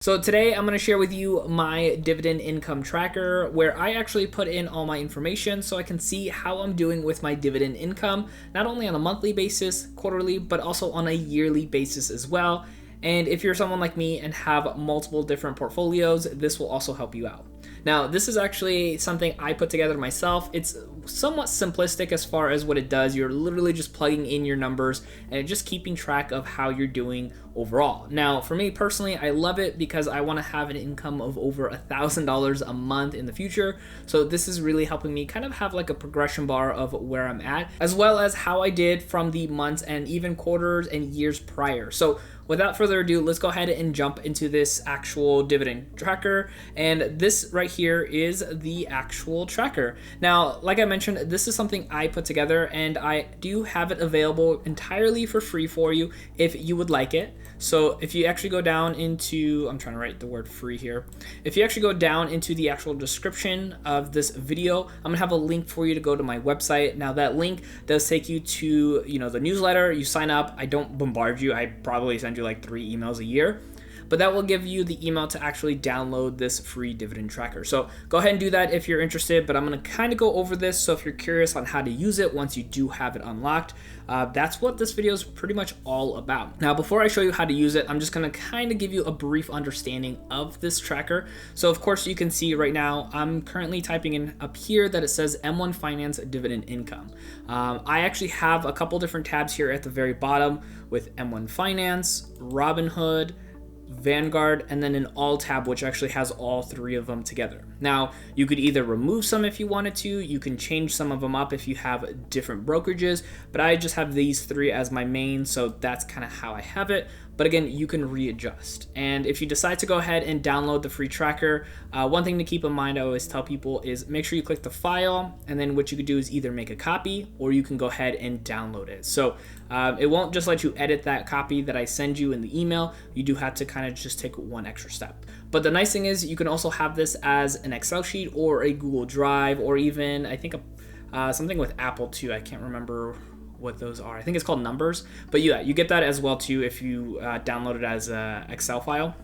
So today I'm going to share with you my dividend income tracker where I actually put in all my information so I can see how I'm doing with my dividend income, not only on a monthly basis, quarterly, but also on a yearly basis as well. And if you're someone like me and have multiple different portfolios, this will also help you out. Now, this is actually something I put together myself. It's somewhat simplistic as far as what it does. You're literally just plugging in your numbers and just keeping track of how you're doing overall. Now, for me personally, I love it because I want to have an income of over $1,000 a month in the future. So this is really helping me kind of have like a progression bar of where I'm at, as well as how I did from the months and even quarters and years prior. So without further ado, let's go ahead and jump into this actual dividend tracker. And this right here is the actual tracker. Now, like I mentioned, this is something I put together and I do have it available entirely for free for you if you would like it. So if you actually go down into, I'm trying to write the word free here. If you actually go down into the actual description of this video, I'm gonna have a link for you to go to my website. Now that link does take you to, the newsletter. You sign up. I don't bombard you. I probably send you like 3 emails a year, but that will give you the email to actually download this free dividend tracker. So go ahead and do that if you're interested, but I'm gonna kind of go over this. So if you're curious on how to use it once you do have it unlocked, that's what this video is pretty much all about. Now, before I show you how to use it, I'm just gonna kind of give you a brief understanding of this tracker. So of course you can see right now, I'm currently typing in up here that it says M1 Finance dividend income. I actually have a couple different tabs here at the very bottom with M1 Finance, Robinhood, Vanguard, and then an all tab, which actually has all 3 of them together. Now, you could either remove some if you wanted to, you can change some of them up if you have different brokerages, but I just have these 3 as my main, so that's kind of how I have it. But again, you can readjust. And if you decide to go ahead and download the free tracker, one thing to keep in mind, I always tell people, is make sure you click the file, and then what you could do is either make a copy or you can go ahead and download it. So it won't just let you edit that copy that I send you in the email. You do have to kind of just take one extra step. But the nice thing is you can also have this as an Excel sheet or a Google Drive, or even I think something with Apple too. I can't remember what those are. I think it's called Numbers, but yeah, you get that as well too if you download it as a Excel file.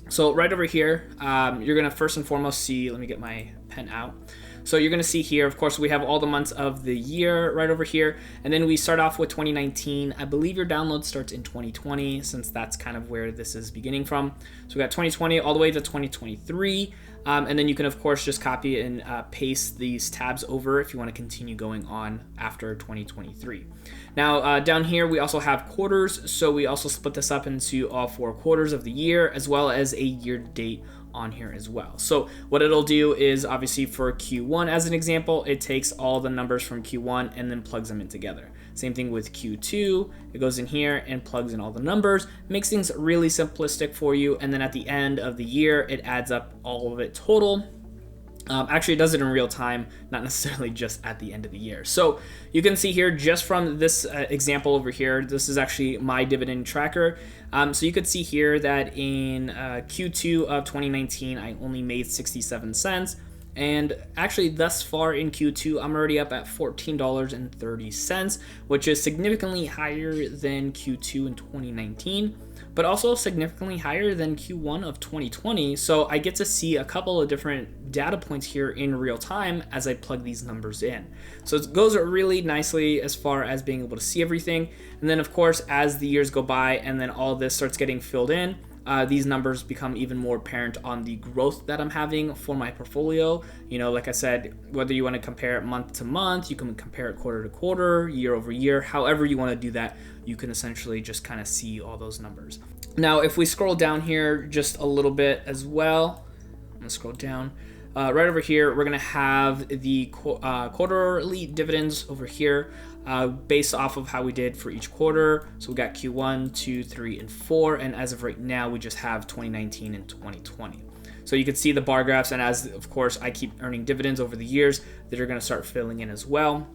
So right over here, you're gonna first and foremost see, let me get my pen out. So you're gonna see here, of course, we have all the months of the year right over here, and then we start off with 2019. I believe your download starts in 2020, since that's kind of where this is beginning from. So we got 2020 all the way to 2023, and then you can of course just copy and paste these tabs over if you want to continue going on after 2023. Now down here we also have quarters, so we also split this up into all 4 quarters of the year, as well as a year to date on here as well. So what it'll do is, obviously for Q1 as an example, it takes all the numbers from Q1 and then plugs them in together. Same thing with Q2, it goes in here and plugs in all the numbers, makes things really simplistic for you, and then at the end of the year it adds up all of it total. Actually, it does it in real time, not necessarily just at the end of the year. So you can see here, just from this example over here, this is actually my dividend tracker. So you could see here that in Q2 of 2019, I only made 67 cents. And actually thus far in Q2, I'm already up at $14.30, which is significantly higher than Q2 in 2019, but also significantly higher than Q1 of 2020. So I get to see a couple of different data points here in real time as I plug these numbers in. So it goes really nicely as far as being able to see everything. And then of course, as the years go by and then all this starts getting filled in, these numbers become even more apparent on the growth that I'm having for my portfolio. Like I said, whether you want to compare it month to month, you can compare it quarter to quarter, year over year, however you want to do that, you can essentially just kind of see all those numbers. Now, if we scroll down here just a little bit as well, I'm gonna scroll down. Right over here, we're gonna have the quarterly dividends over here, based off of how we did for each quarter. So we got Q1, 2, 3, and 4, and as of right now, we just have 2019 and 2020. So you can see the bar graphs, and as of course I keep earning dividends over the years, that are gonna start filling in as well.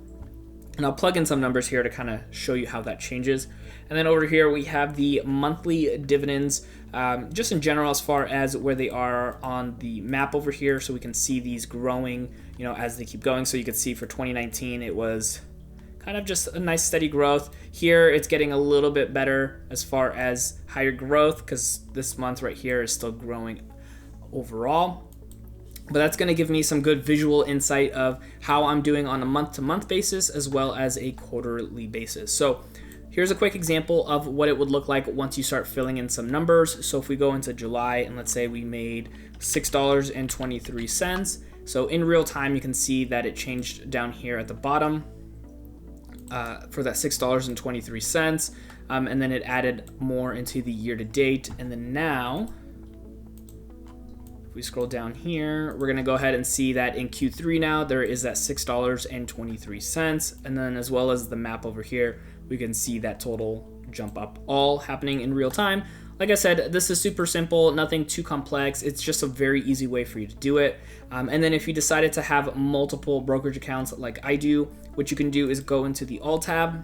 And I'll plug in some numbers here to kind of show you how that changes. And then over here we have the monthly dividends, just in general as far as where they are on the map over here, so we can see these growing, as they keep going. So you can see for 2019 it was kind of just a nice steady growth. Here it's getting a little bit better as far as higher growth because this month right here is still growing overall. But that's going to give me some good visual insight of how I'm doing on a month-to-month basis as well as a quarterly basis. So here's a quick example of what it would look like once you start filling in some numbers. So if we go into July and let's say we made $6.23. So in real time, you can see that it changed down here at the bottom for that $6.23. And then it added more into the year to date. And then now, we scroll down here, we're gonna go ahead and see that in Q3 now, there is that $6.23. And then as well as the map over here, we can see that total jump up, all happening in real time. Like I said, this is super simple, nothing too complex. It's just a very easy way for you to do it. And then if you decided to have multiple brokerage accounts like I do, what you can do is go into the All tab.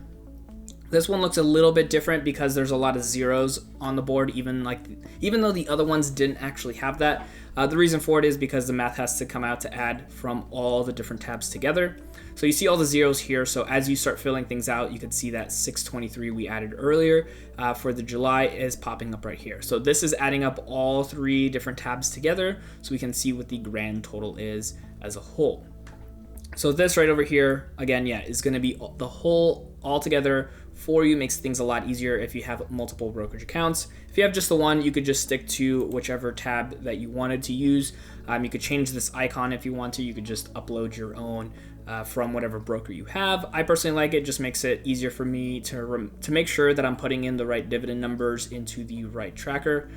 This one looks a little bit different because there's a lot of zeros on the board, even though the other ones didn't actually have that. The reason for it is because the math has to come out to add from all the different tabs together. So you see all the zeros here. So as you start filling things out, you can see that 623 we added earlier for the July is popping up right here. So this is adding up all three different tabs together so we can see what the grand total is as a whole. So this right over here, again, yeah, is going to be the whole all together for you. Makes things a lot easier if you have multiple brokerage accounts. If you have just the one, you could just stick to whichever tab that you wanted to use. You could change this icon if you want to. You could just upload your own from whatever broker you have. I personally like it. Just makes it easier for me to make sure that I'm putting in the right dividend numbers into the right tracker.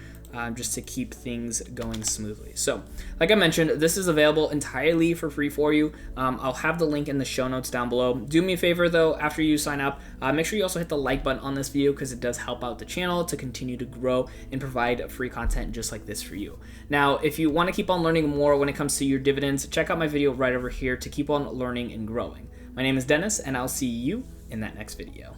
Just to keep things going smoothly. So like I mentioned, this is available entirely for free for you. I'll have the link in the show notes down below. Do me a favor though, after you sign up, make sure you also hit the like button on this video because it does help out the channel to continue to grow and provide free content just like this for you. Now, if you want to keep on learning more when it comes to your dividends, check out my video right over here to keep on learning and growing. My name is Dennis, and I'll see you in that next video.